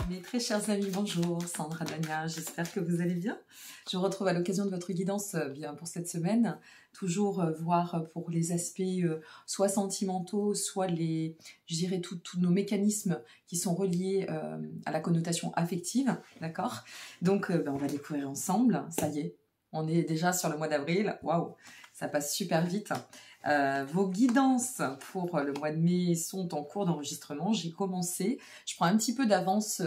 Mes très chers amis, bonjour, Sandra Dania, j'espère que vous allez bien. Je vous retrouve à l'occasion de votre guidance bien pour cette semaine, toujours voir pour les aspects soit sentimentaux, soit les, je dirais tous nos mécanismes qui sont reliés à la connotation affective, d'accord? Donc on va découvrir ensemble, ça y est, on est déjà sur le mois d'avril, waouh, ça passe super vite. Vos guidances pour le mois de mai sont en cours d'enregistrement. J'ai commencé. Je prends un petit peu d'avance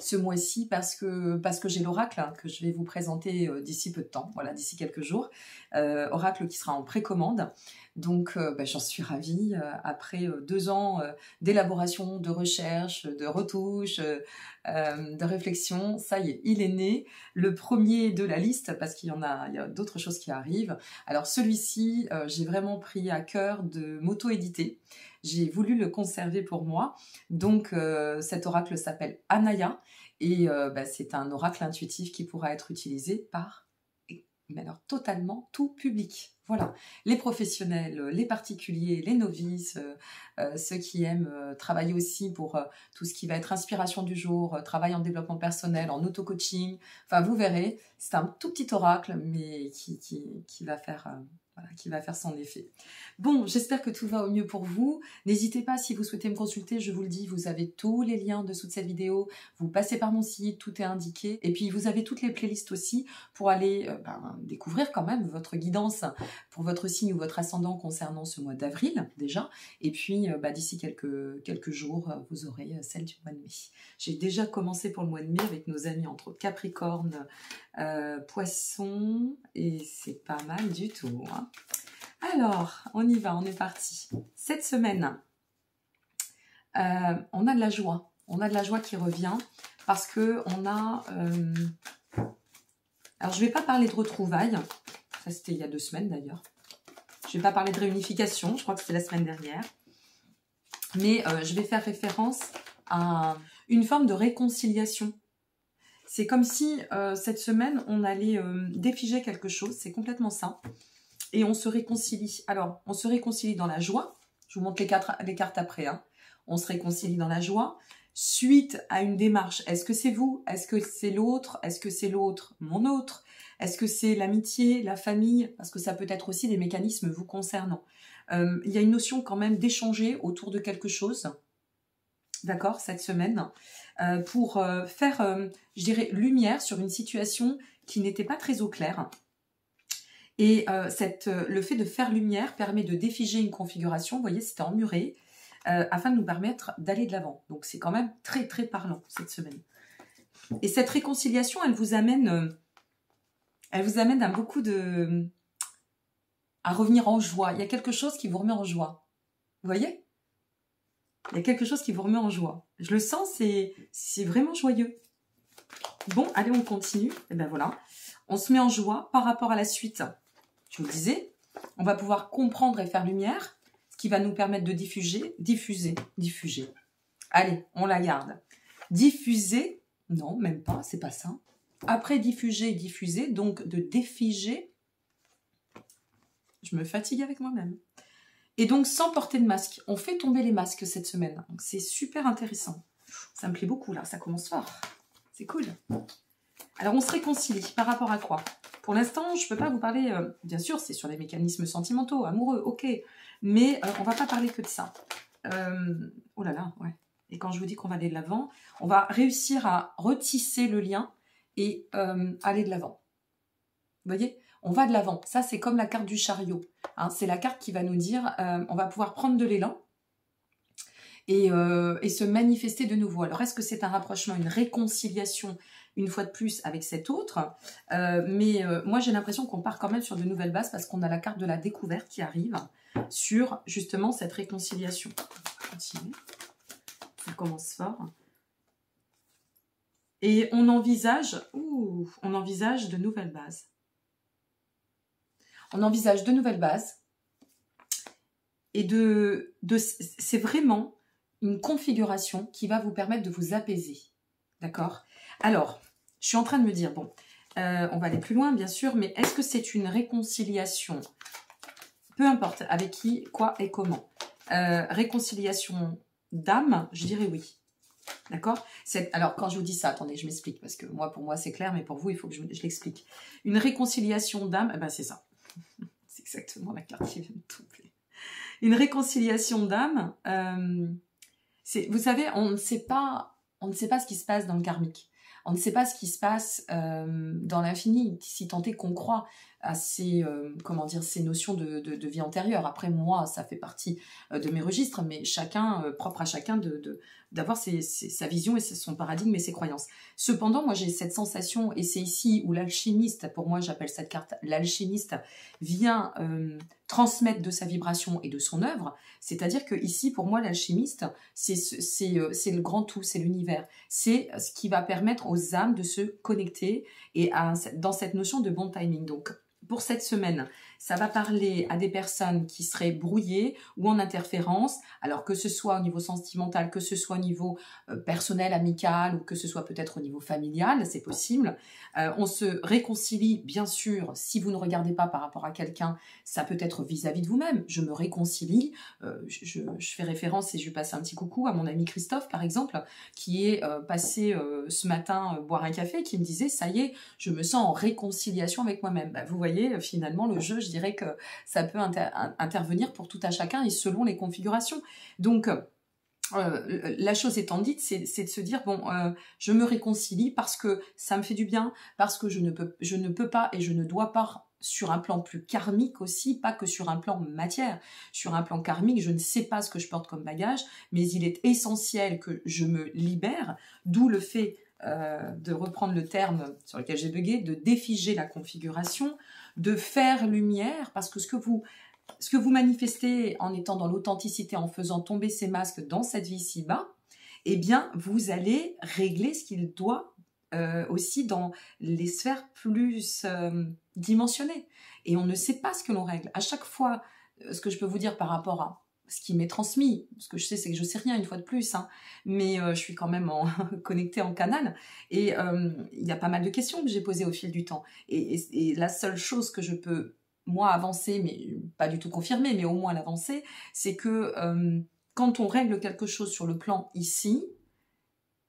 ce mois-ci parce que j'ai l'oracle que je vais vous présenter d'ici peu de temps, voilà, d'ici quelques jours. Oracle qui sera en précommande. Donc j'en suis ravie. Après 2 ans d'élaboration, de recherche, de retouche, de réflexion, ça y est, il est né. Le premier de la liste, parce qu'il y a d'autres choses qui arrivent. Alors celui-ci, j'ai vraiment pris à cœur de m'auto-éditer. J'ai voulu le conserver pour moi. Donc cet oracle s'appelle Anaya et c'est un oracle intuitif qui pourra être utilisé par, mais alors totalement tout public. Voilà, les professionnels, les particuliers, les novices, ceux qui aiment travailler aussi pour tout ce qui va être inspiration du jour, travail en développement personnel, en auto-coaching. Enfin, vous verrez, c'est un tout petit oracle, mais qui va faire... Voilà, qui va faire son effet. Bon, j'espère que tout va au mieux pour vous. N'hésitez pas, si vous souhaitez me consulter, je vous le dis, vous avez tous les liens dessous de cette vidéo. Vous passez par mon site, tout est indiqué. Et puis, vous avez toutes les playlists aussi pour aller découvrir quand même votre guidance pour votre signe ou votre ascendant concernant ce mois d'avril, déjà. Et puis, d'ici quelques jours, vous aurez celle du mois de mai. J'ai déjà commencé pour le mois de mai avec nos amis, entre autres Capricorne, Poisson, et c'est pas mal du tout, hein. Alors, on y va, on est parti. Cette semaine, on a de la joie. On a de la joie qui revient parce que on a... Alors, je ne vais pas parler de retrouvailles. Ça, c'était il y a 2 semaines d'ailleurs. Je ne vais pas parler de réunification. Je crois que c'était la semaine dernière. Mais je vais faire référence à une forme de réconciliation. C'est comme si cette semaine, on allait défiger quelque chose. C'est complètement ça. Et on se réconcilie. Alors, on se réconcilie dans la joie. Je vous montre les cartes après. Hein. On se réconcilie dans la joie suite à une démarche. Est-ce que c'est vous? Est-ce que c'est l'autre? Est-ce que c'est l'autre, mon autre? Est-ce que c'est l'amitié, la famille? Parce que ça peut être aussi des mécanismes vous concernant. Il y a une notion quand même d'échanger autour de quelque chose. D'accord, cette semaine, pour faire, je dirais, lumière sur une situation qui n'était pas très au clair. Et le fait de faire lumière permet de défiger une configuration, vous voyez, c'était emmuré, afin de nous permettre d'aller de l'avant. Donc c'est quand même très très parlant cette semaine. Et cette réconciliation, elle vous amène à beaucoup de... à revenir en joie. Il y a quelque chose qui vous remet en joie. Vous voyez? Il y a quelque chose qui vous remet en joie. Je le sens, c'est vraiment joyeux. Bon, allez, on continue. Et ben voilà, on se met en joie par rapport à la suite. Je vous le disais, on va pouvoir comprendre et faire lumière, ce qui va nous permettre de diffuser. Allez, on la garde. Diffuser, non, même pas, c'est pas ça. Après diffuser, donc de défiger. Je me fatigue avec moi-même. Et donc, sans porter de masque. On fait tomber les masques cette semaine. Donc, c'est super intéressant. Ça me plaît beaucoup, là. Ça commence fort. C'est cool. Alors, on se réconcilie. Par rapport à quoi? Pour l'instant, je ne peux pas vous parler... bien sûr, c'est sur les mécanismes sentimentaux, amoureux, ok. Mais on ne va pas parler que de ça. Oh là là, ouais. Et quand je vous dis qu'on va aller de l'avant, on va réussir à retisser le lien et aller de l'avant. Vous voyez? On va de l'avant. Ça, c'est comme la carte du chariot. Hein, c'est la carte qui va nous dire on va pouvoir prendre de l'élan et se manifester de nouveau. Alors, est-ce que c'est un rapprochement, une réconciliation, une fois de plus, avec cet autre moi, j'ai l'impression qu'on part quand même sur de nouvelles bases parce qu'on a la carte de la découverte qui arrive sur, justement, cette réconciliation. Continue. Ça commence fort. Et on envisage de nouvelles bases. On envisage de nouvelles bases et c'est vraiment une configuration qui va vous permettre de vous apaiser. D'accord? Alors, je suis en train de me dire, bon, on va aller plus loin bien sûr, mais est-ce que c'est une réconciliation? Peu importe avec qui, quoi et comment. Réconciliation d'âme, je dirais oui. D'accord? Alors, quand je vous dis ça, attendez, je m'explique, parce que pour moi, c'est clair, mais pour vous, il faut que je l'explique. Une réconciliation d'âme, eh ben, c'est ça. C'est exactement la carte qui vient de tomber. Une réconciliation d'âme, vous savez, on ne sait pas ce qui se passe dans le karmique. On ne sait pas ce qui se passe dans l'infini, si tant est qu'on croit à ces notions de vie antérieure. Après, moi, ça fait partie de mes registres, mais propre à chacun d'avoir sa vision et son paradigme et ses croyances. Cependant, moi, j'ai cette sensation, et c'est ici où l'alchimiste, pour moi, j'appelle cette carte l'alchimiste, vient transmettre de sa vibration et de son œuvre. C'est-à-dire que ici, pour moi, l'alchimiste, c'est le grand tout, c'est l'univers. C'est ce qui va permettre aux âmes de se connecter et dans cette notion de bon timing. Donc, pour cette semaine, ça va parler à des personnes qui seraient brouillées ou en interférence, alors que ce soit au niveau sentimental, que ce soit au niveau personnel, amical, ou que ce soit peut-être au niveau familial, c'est possible. On se réconcilie, bien sûr, si vous ne regardez pas par rapport à quelqu'un, ça peut être vis-à-vis de vous-même. Je me réconcilie, je fais référence et je passe un petit coucou à mon ami Christophe, par exemple, qui est passé ce matin boire un café, qui me disait, ça y est, je me sens en réconciliation avec moi-même. Bah, vous voyez, finalement, le jeu, je dirais que ça peut intervenir pour tout à chacun et selon les configurations. Donc, la chose étant dite, c'est de se dire, bon, je me réconcilie parce que ça me fait du bien, parce que je ne peux pas et je ne dois pas, sur un plan plus karmique aussi, pas que sur un plan matière. Sur un plan karmique, je ne sais pas ce que je porte comme bagage, mais il est essentiel que je me libère, d'où le fait de reprendre le terme sur lequel j'ai bugué, de défiger la configuration, de faire lumière, parce que ce que vous manifestez en étant dans l'authenticité, en faisant tomber ces masques dans cette vie ci-bas, eh bien, vous allez régler ce qu'il doit aussi dans les sphères plus dimensionnées. Et on ne sait pas ce que l'on règle. À chaque fois, ce que je peux vous dire par rapport à ce qui m'est transmis, ce que je sais, c'est que je ne sais rien une fois de plus, hein, mais je suis quand même connectée en canal, et il y a pas mal de questions que j'ai posées au fil du temps. Et la seule chose que je peux, moi, avancer, mais pas du tout confirmer, mais au moins l'avancer, c'est que quand on règle quelque chose sur le plan ici,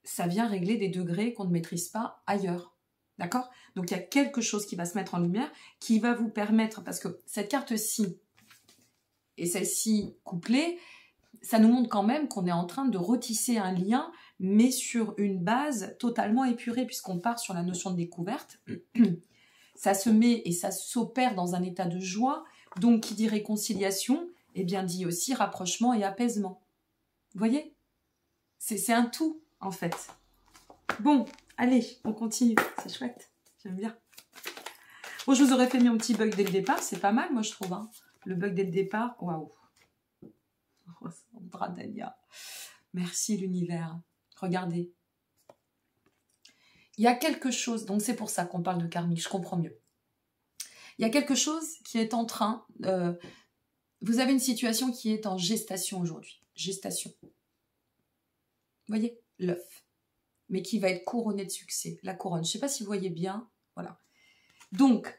ça vient régler des degrés qu'on ne maîtrise pas ailleurs. D'accord? Donc il y a quelque chose qui va se mettre en lumière, qui va vous permettre, parce que cette carte-ci et celle-ci couplée, ça nous montre quand même qu'on est en train de retisser un lien, mais sur une base totalement épurée, puisqu'on part sur la notion de découverte. Ça se met et ça s'opère dans un état de joie, donc qui dit réconciliation, eh bien dit aussi rapprochement et apaisement. Vous voyez? C'est un tout, en fait. Bon, allez, on continue, c'est chouette, j'aime bien. Bon, je vous aurais fait mis un petit bug dès le départ, c'est pas mal, moi je trouve, hein. Le bug dès le départ, waouh. Oh, Sandra Dania, merci l'univers. Regardez. Il y a quelque chose, donc c'est pour ça qu'on parle de karmique, je comprends mieux. Il y a quelque chose qui est en train, vous avez une situation qui est en gestation aujourd'hui. Gestation. Vous voyez, l'œuf. Mais qui va être couronné de succès, la couronne. Je ne sais pas si vous voyez bien, voilà. Donc,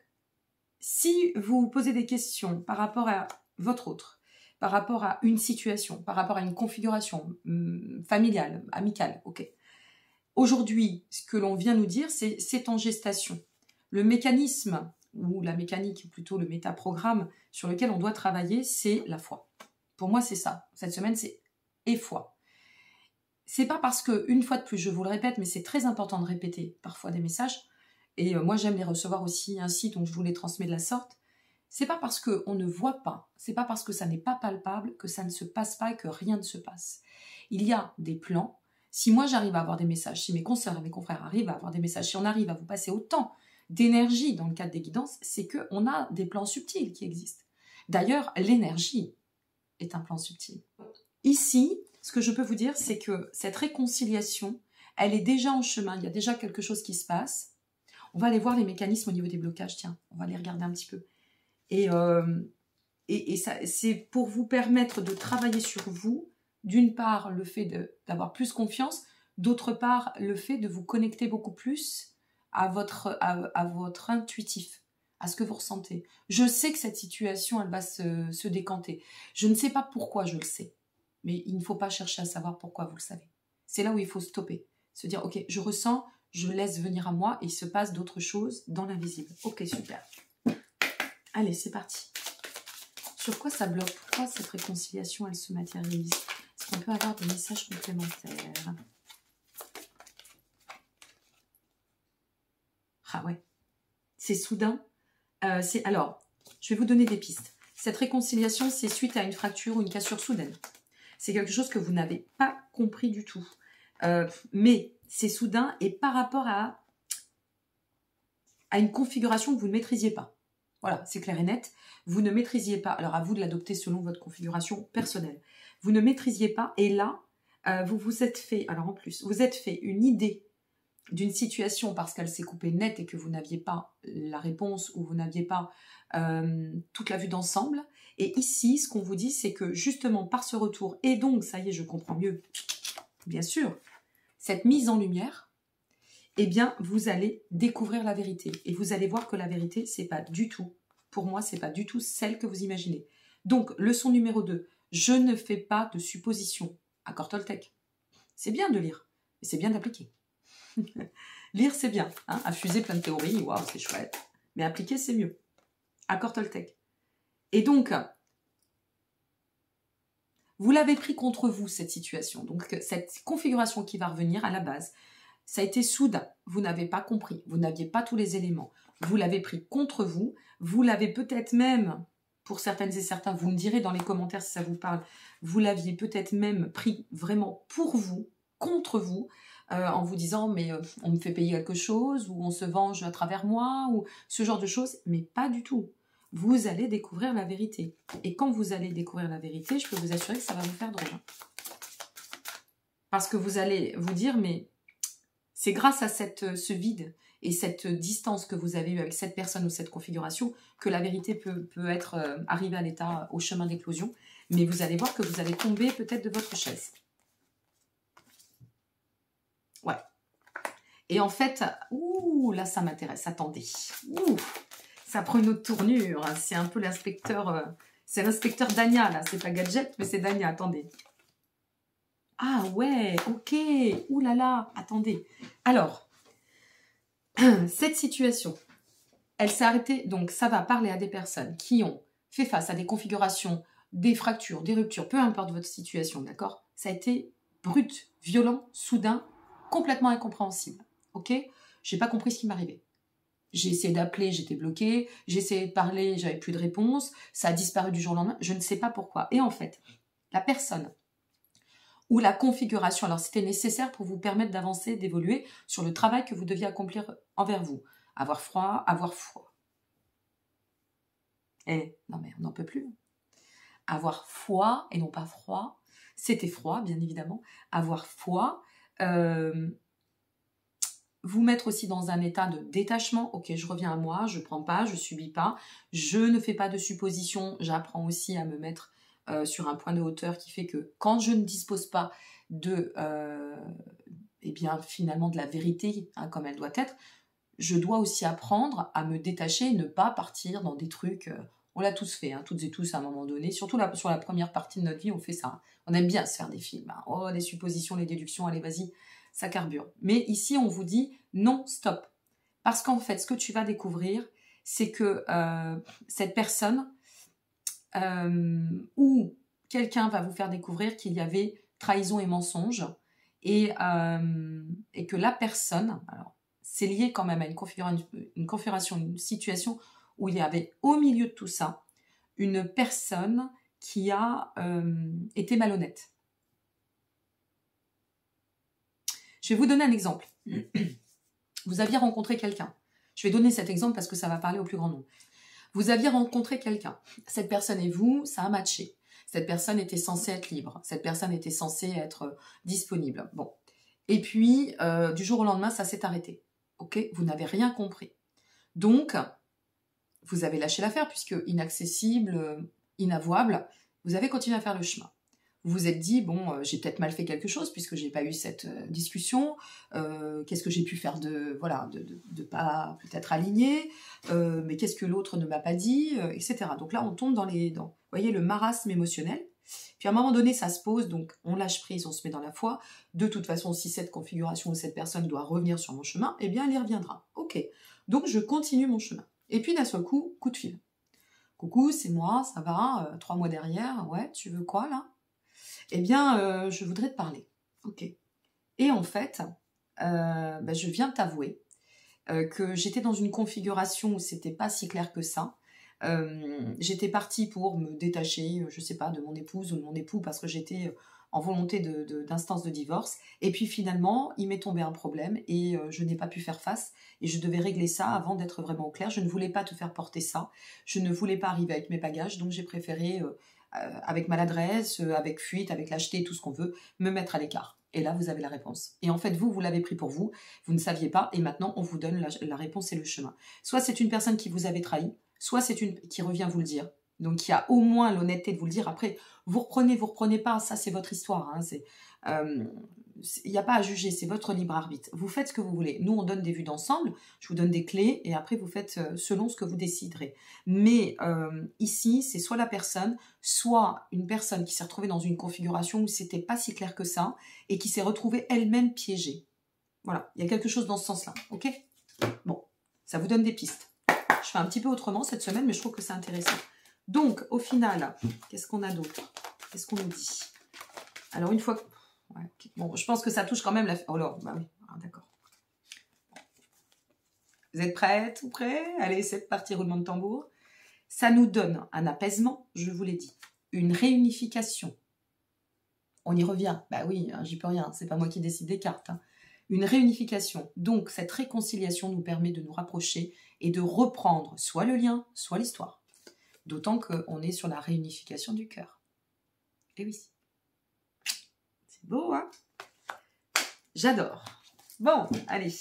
si vous vous posez des questions par rapport à votre autre, par rapport à une situation, par rapport à une configuration familiale, amicale, ok. Aujourd'hui, ce que l'on vient nous dire, c'est en gestation. Le mécanisme, ou la mécanique, plutôt le métaprogramme sur lequel on doit travailler, c'est la foi. Pour moi, c'est ça. Cette semaine, c'est et foi. C'est pas parce que, une fois de plus, je vous le répète, mais c'est très important de répéter parfois des messages, et moi j'aime les recevoir aussi ainsi, donc je vous les transmets de la sorte. C'est pas parce qu'on ne voit pas, c'est pas parce que ça n'est pas palpable que ça ne se passe pas et que rien ne se passe. Il y a des plans. Si moi j'arrive à avoir des messages, si mes consoeurs et mes confrères arrivent à avoir des messages, si on arrive à vous passer autant d'énergie dans le cadre des guidances, c'est qu'on a des plans subtils qui existent. D'ailleurs, l'énergie est un plan subtil. Ici, ce que je peux vous dire, c'est que cette réconciliation, elle est déjà en chemin, il y a déjà quelque chose qui se passe. On va aller voir les mécanismes au niveau des blocages, tiens, on va les regarder un petit peu. Et ça, c'est pour vous permettre de travailler sur vous, d'une part le fait d'avoir plus confiance, d'autre part le fait de vous connecter beaucoup plus à votre intuitif, à ce que vous ressentez. Je sais que cette situation, elle va se décanter. Je ne sais pas pourquoi je le sais, mais il ne faut pas chercher à savoir pourquoi vous le savez. c'est là où il faut stopper. Se dire, ok, je ressens, je laisse venir à moi et il se passe d'autres choses dans l'invisible. Ok, super. Allez, c'est parti. Sur quoi ça bloque? Pourquoi cette réconciliation, elle se matérialise? Est-ce qu'on peut avoir des messages complémentaires? Ah ouais, c'est soudain. Alors, je vais vous donner des pistes. Cette réconciliation, c'est suite à une fracture ou une cassure soudaine. C'est quelque chose que vous n'avez pas compris du tout. Mais c'est soudain et par rapport à une configuration que vous ne maîtrisiez pas. Voilà, c'est clair et net. Vous ne maîtrisiez pas. Alors, à vous de l'adopter selon votre configuration personnelle. Vous ne maîtrisiez pas et là, vous vous êtes fait, alors en plus, vous êtes fait une idée d'une situation parce qu'elle s'est coupée net et que vous n'aviez pas la réponse ou vous n'aviez pas toute la vue d'ensemble. Et ici, ce qu'on vous dit, c'est que justement par ce retour, et donc, ça y est, je comprends mieux, bien sûr, cette mise en lumière, eh bien, vous allez découvrir la vérité. Et vous allez voir que la vérité, c'est pas du tout, pour moi, c'est pas du tout celle que vous imaginez. Donc, leçon numéro 2, je ne fais pas de suppositions. Accord Toltec. C'est bien de lire, mais c'est bien d'appliquer. Lire, c'est bien. Hein, infuser plein de théories, waouh, c'est chouette. Mais appliquer, c'est mieux. Accord Toltec. Et donc, vous l'avez pris contre vous, cette situation. Donc, cette configuration qui va revenir à la base, ça a été soudain. Vous n'avez pas compris. Vous n'aviez pas tous les éléments. Vous l'avez pris contre vous. Vous l'avez peut-être même, pour certaines et certains, vous me direz dans les commentaires si ça vous parle, vous l'aviez peut-être même pris vraiment pour vous, contre vous, en vous disant mais on me fait payer quelque chose ou on se venge à travers moi ou ce genre de choses, mais pas du tout. Vous allez découvrir la vérité. Et quand vous allez découvrir la vérité, je peux vous assurer que ça va vous faire drôle. Parce que vous allez vous dire mais c'est grâce à ce vide et cette distance que vous avez eue avec cette personne ou cette configuration que la vérité peut être arrivée à l'état, au chemin d'éclosion. Mais vous allez voir que vous allez tomber peut-être de votre chaise. Ouais. Et en fait, ouh, là, ça m'intéresse. Attendez. Ouh, ça prend une autre tournure. C'est un peu l'inspecteur... c'est l'inspecteur Dania, là. C'est pas Gadget, mais c'est Dania. Attendez. Ah ouais, ok. Ouh là là, attendez. Alors, cette situation, elle s'est arrêtée. Donc, ça va parler à des personnes qui ont fait face à des configurations, des fractures, des ruptures, peu importe votre situation, d'accord? Ça a été brut, violent, soudain, complètement incompréhensible. Ok? J'ai pas compris ce qui m'arrivait. J'ai essayé d'appeler, j'étais bloquée. J'ai essayé de parler, j'avais plus de réponse. Ça a disparu du jour au lendemain. Je ne sais pas pourquoi. Et en fait, la personne ou la configuration, alors c'était nécessaire pour vous permettre d'avancer, d'évoluer sur le travail que vous deviez accomplir envers vous. Avoir froid, avoir froid. Eh, non mais on n'en peut plus. Avoir foi et non pas froid. C'était froid, bien évidemment. Avoir foi. Vous mettre aussi dans un état de détachement. Ok, je reviens à moi, je ne prends pas, je ne subis pas, je ne fais pas de suppositions. J'apprends aussi à me mettre sur un point de hauteur qui fait que quand je ne dispose pas de, eh bien, finalement de la vérité, hein, comme elle doit être, je dois aussi apprendre à me détacher et ne pas partir dans des trucs... on l'a tous fait, hein, toutes et tous à un moment donné. Surtout sur la première partie de notre vie, on fait ça. Hein. On aime bien se faire des films. Hein. Oh, les suppositions, les déductions, allez, vas-y. Ça carbure. Mais ici, on vous dit non, stop. Parce qu'en fait, ce que tu vas découvrir, c'est que cette personne ou quelqu'un va vous faire découvrir qu'il y avait trahison et mensonge et que la personne, alors c'est lié quand même à une configuration, une situation où il y avait au milieu de tout ça une personne qui a été malhonnête. Je vais vous donner un exemple. Vous aviez rencontré quelqu'un. Je vais donner cet exemple parce que ça va parler au plus grand nombre. Vous aviez rencontré quelqu'un. Cette personne et vous, ça a matché. Cette personne était censée être libre. Cette personne était censée être disponible. Bon. Et puis, du jour au lendemain, ça s'est arrêté. Ok ? Vous n'avez rien compris. Donc, vous avez lâché l'affaire puisque inaccessible, inavouable, vous avez continué à faire le chemin. Vous vous êtes dit, bon, j'ai peut-être mal fait quelque chose puisque j'ai pas eu cette discussion. Qu'est-ce que j'ai pu faire de pas peut-être aligné, mais qu'est-ce que l'autre ne m'a pas dit, etc. Donc là, on tombe vous voyez, le marasme émotionnel. Puis à un moment donné, ça se pose, donc on lâche prise, on se met dans la foi. De toute façon, si cette configuration ou cette personne doit revenir sur mon chemin, eh bien, elle y reviendra. Ok, donc je continue mon chemin. Et puis d'un seul coup de fil. Coucou, c'est moi, ça va, 3 mois derrière, ouais, tu veux quoi là? Eh bien, je voudrais te parler. Ok. Et en fait, je viens de t'avouer que j'étais dans une configuration où c'était pas si clair que ça. J'étais partie pour me détacher, je sais pas, de mon épouse ou de mon époux parce que j'étais en volonté d'instance de divorce. Et puis finalement, il m'est tombé un problème et je n'ai pas pu faire face. Et je devais régler ça avant d'être vraiment au clair. Je ne voulais pas te faire porter ça. Je ne voulais pas arriver avec mes bagages. Donc j'ai préféré, avec maladresse, avec fuite, avec lâcheté, tout ce qu'on veut, me mettre à l'écart. Et là, vous avez la réponse. Et en fait, vous l'avez pris pour vous. Vous ne saviez pas. Et maintenant, on vous donne la réponse et le chemin. Soit c'est une personne qui vous avait trahi. Soit c'est une qui revient vous le dire. Donc, qui a au moins l'honnêteté de vous le dire. Après, vous reprenez pas. Ça, c'est votre histoire. Hein. Il n'y a pas à juger. C'est votre libre arbitre. Vous faites ce que vous voulez. Nous, on donne des vues d'ensemble. Je vous donne des clés. Et après, vous faites selon ce que vous déciderez. Mais ici, c'est soit la personne, soit une personne qui s'est retrouvée dans une configuration où c'était pas si clair que ça et qui s'est retrouvée elle-même piégée. Voilà. Il y a quelque chose dans ce sens-là. Ok ? Bon. Ça vous donne des pistes. Je fais un petit peu autrement cette semaine, mais je trouve que c'est intéressant. Donc, au final, qu'est-ce qu'on a d'autre? Qu'est-ce qu'on nous dit? Alors, une fois que... Ouais, okay. Bon, je pense que ça touche quand même la... Oh là, bah oui, ah, d'accord. Vous êtes prêtes ou prêts? Allez, c'est parti, roulement de tambour. Ça nous donne un apaisement, je vous l'ai dit. Une réunification. On y revient. Bah oui, hein, j'y peux rien. C'est pas moi qui décide des cartes. Hein. Une réunification. Donc, cette réconciliation nous permet de nous rapprocher et de reprendre soit le lien, soit l'histoire. D'autant qu'on est sur la réunification du cœur. Et oui. C'est beau, hein? J'adore. Bon, allez.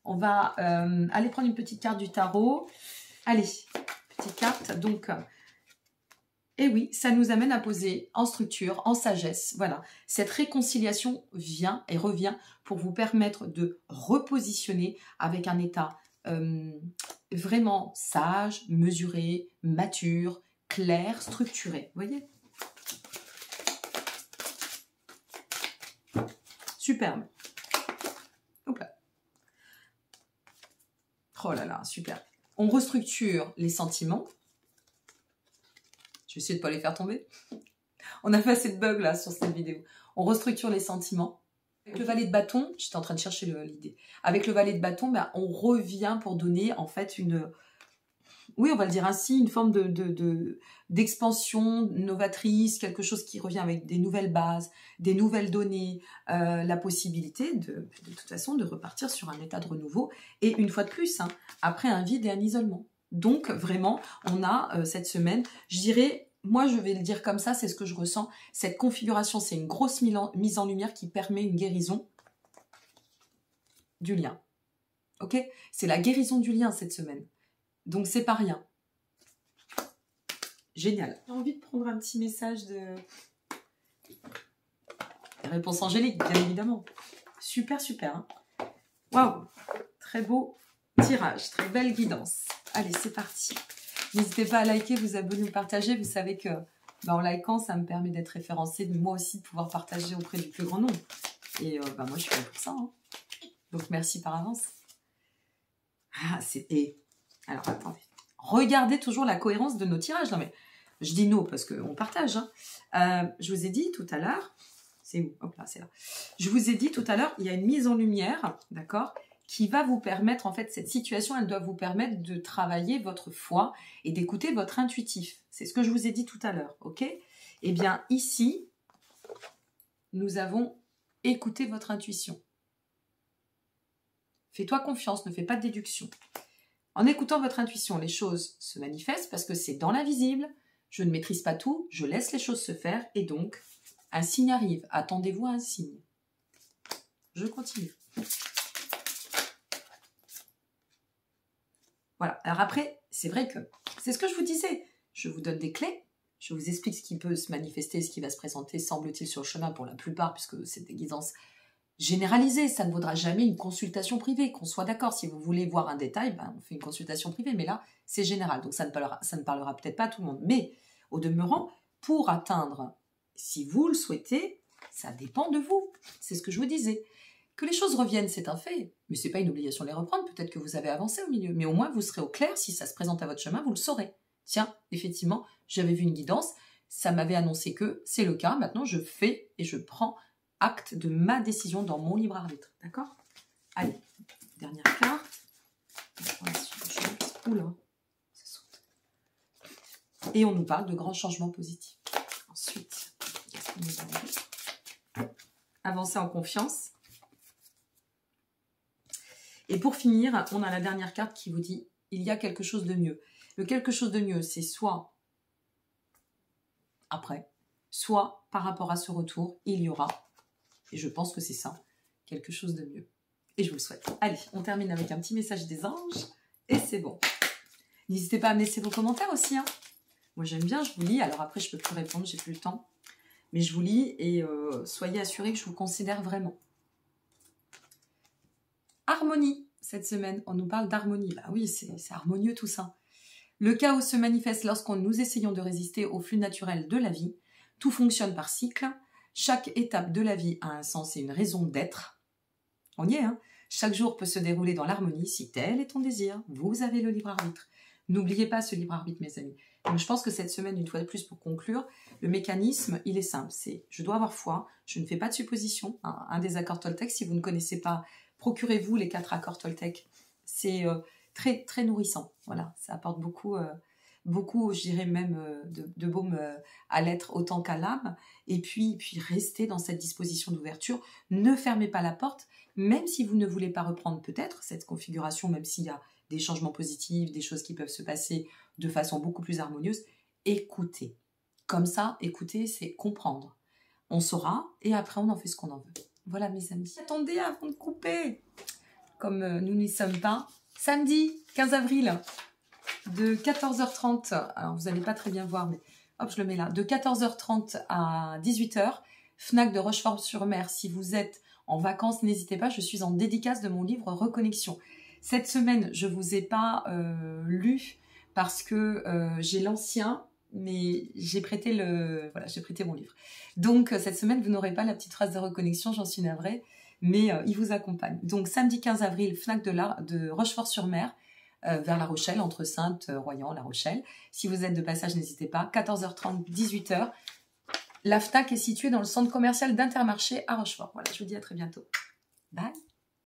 On va aller prendre une petite carte du tarot. Allez, petite carte. Donc, et oui, ça nous amène à poser en structure, en sagesse. Voilà, cette réconciliation vient et revient pour vous permettre de repositionner avec un état vraiment sage, mesuré, mature, clair, structuré. Vous voyez? Superbe. Hop là. Oh là là, super. On restructure les sentiments. Je vais essayer de ne pas les faire tomber. On a fait assez de bugs là sur cette vidéo. On restructure les sentiments. Avec le valet de bâton, j'étais en train de chercher l'idée. Avec le valet de bâton, ben, on revient pour donner en fait une... Oui, on va le dire ainsi, une forme d'expansion novatrice, quelque chose qui revient avec des nouvelles bases, des nouvelles données, la possibilité de toute façon de repartir sur un état de renouveau. Et une fois de plus, hein, après un vide et un isolement. Donc vraiment, on a cette semaine, je dirais, moi je vais le dire comme ça, c'est ce que je ressens, cette configuration, c'est une grosse mise en lumière qui permet une guérison du lien. Ok? C'est la guérison du lien cette semaine. Donc c'est pas rien. Génial. J'ai envie de prendre un petit message de... Réponse angélique, bien évidemment. Super, super. Hein. Waouh! Très beau tirage, très belle guidance. Allez, c'est parti. N'hésitez pas à liker, vous abonner ou partager. Vous savez que en likant, ça me permet d'être référencée, de moi aussi de pouvoir partager auprès du plus grand nombre. Et moi, je suis là pour ça. Hein. Donc, merci par avance. Ah, c'est... Alors, attendez. Regardez toujours la cohérence de nos tirages. Non, mais je dis nous parce qu'on partage. Hein. Je vous ai dit tout à l'heure... C'est où? Hop là, c'est là. Je vous ai dit tout à l'heure, il y a une mise en lumière, d'accord, qui va vous permettre, en fait, cette situation, elle doit vous permettre de travailler votre foi et d'écouter votre intuitif. C'est ce que je vous ai dit tout à l'heure, ok? Eh bien, ici, nous avons écouté votre intuition. Fais-toi confiance, ne fais pas de déduction. En écoutant votre intuition, les choses se manifestent parce que c'est dans l'invisible. Je ne maîtrise pas tout, je laisse les choses se faire et donc, un signe arrive. Attendez-vous à un signe. Je continue. Voilà. Alors après, c'est vrai que c'est ce que je vous disais. Je vous donne des clés. Je vous explique ce qui peut se manifester, ce qui va se présenter, semble-t-il, sur le chemin pour la plupart, puisque c'est des guidances généralisées. Ça ne vaudra jamais une consultation privée. Qu'on soit d'accord. Si vous voulez voir un détail, ben, on fait une consultation privée. Mais là, c'est général. Donc, ça ne parlera peut-être pas à tout le monde. Mais, au demeurant, pour atteindre Si vous le souhaitez, ça dépend de vous. C'est ce que je vous disais. Que les choses reviennent, c'est un fait. Mais ce n'est pas une obligation de les reprendre. Peut-être que vous avez avancé au milieu. Mais au moins, vous serez au clair. Si ça se présente à votre chemin, vous le saurez. Tiens, effectivement, j'avais vu une guidance. Ça m'avait annoncé que c'est le cas. Maintenant, je fais et je prends acte de ma décision dans mon libre arbitre. D'accord? Allez, dernière carte. Oula, ça saute. Et on nous parle de grands changements positifs. Ensuite, qu'est-ce qu'on nous a dit? Avancer en confiance. Et pour finir, on a la dernière carte qui vous dit « Il y a quelque chose de mieux ». Le quelque chose de mieux, c'est soit après, soit par rapport à ce retour, il y aura, et je pense que c'est ça, quelque chose de mieux. Et je vous le souhaite. Allez, on termine avec un petit message des anges, et c'est bon. N'hésitez pas à me laisser vos commentaires aussi. Hein. Moi, j'aime bien, je vous lis. Alors après, je ne peux plus répondre, j'ai plus le temps. Mais je vous lis et soyez assurés que je vous considère vraiment. Harmonie, cette semaine. On nous parle d'harmonie. Bah oui, c'est harmonieux tout ça. Le chaos se manifeste lorsqu'on nous essayons de résister au flux naturel de la vie. Tout fonctionne par cycle. Chaque étape de la vie a un sens et une raison d'être. On y est, hein? Chaque jour peut se dérouler dans l'harmonie si tel est ton désir. Vous avez le libre arbitre. N'oubliez pas ce libre arbitre, mes amis. Donc, je pense que cette semaine, une fois de plus, pour conclure, le mécanisme, il est simple. C'est je dois avoir foi, je ne fais pas de supposition. Un des accords Toltec, si vous ne connaissez pas, procurez-vous les 4 accords Toltec. C'est très, très nourrissant. Voilà, ça apporte beaucoup, je dirais même, de baume à l'être autant qu'à l'âme. Et puis restez dans cette disposition d'ouverture. Ne fermez pas la porte, même si vous ne voulez pas reprendre peut-être cette configuration, même s'il y a des changements positifs, des choses qui peuvent se passer de façon beaucoup plus harmonieuse. Écoutez. Comme ça, écouter, c'est comprendre. On saura et après, on en fait ce qu'on en veut. Voilà, mes amis. Attendez avant de couper. Comme nous n'y sommes pas. Samedi 15 avril, de 14h30, alors vous n'allez pas très bien voir, mais hop, je le mets là, de 14h30 à 18h, Fnac de Rochefort-sur-Mer. Si vous êtes en vacances, n'hésitez pas, je suis en dédicace de mon livre Reconnexion. Cette semaine, je ne vous ai pas lu parce que j'ai l'ancien, mais j'ai prêté mon livre. Donc, cette semaine, vous n'aurez pas la petite phrase de reconnexion, j'en suis navrée, mais il vous accompagne. Donc, samedi 15 avril, Fnac de Rochefort-sur-Mer, vers La Rochelle, entre Sainte-Royan, La Rochelle. Si vous êtes de passage, n'hésitez pas. 14h30, 18h. La Fnac est située dans le centre commercial d'Intermarché à Rochefort. Voilà, je vous dis à très bientôt. Bye.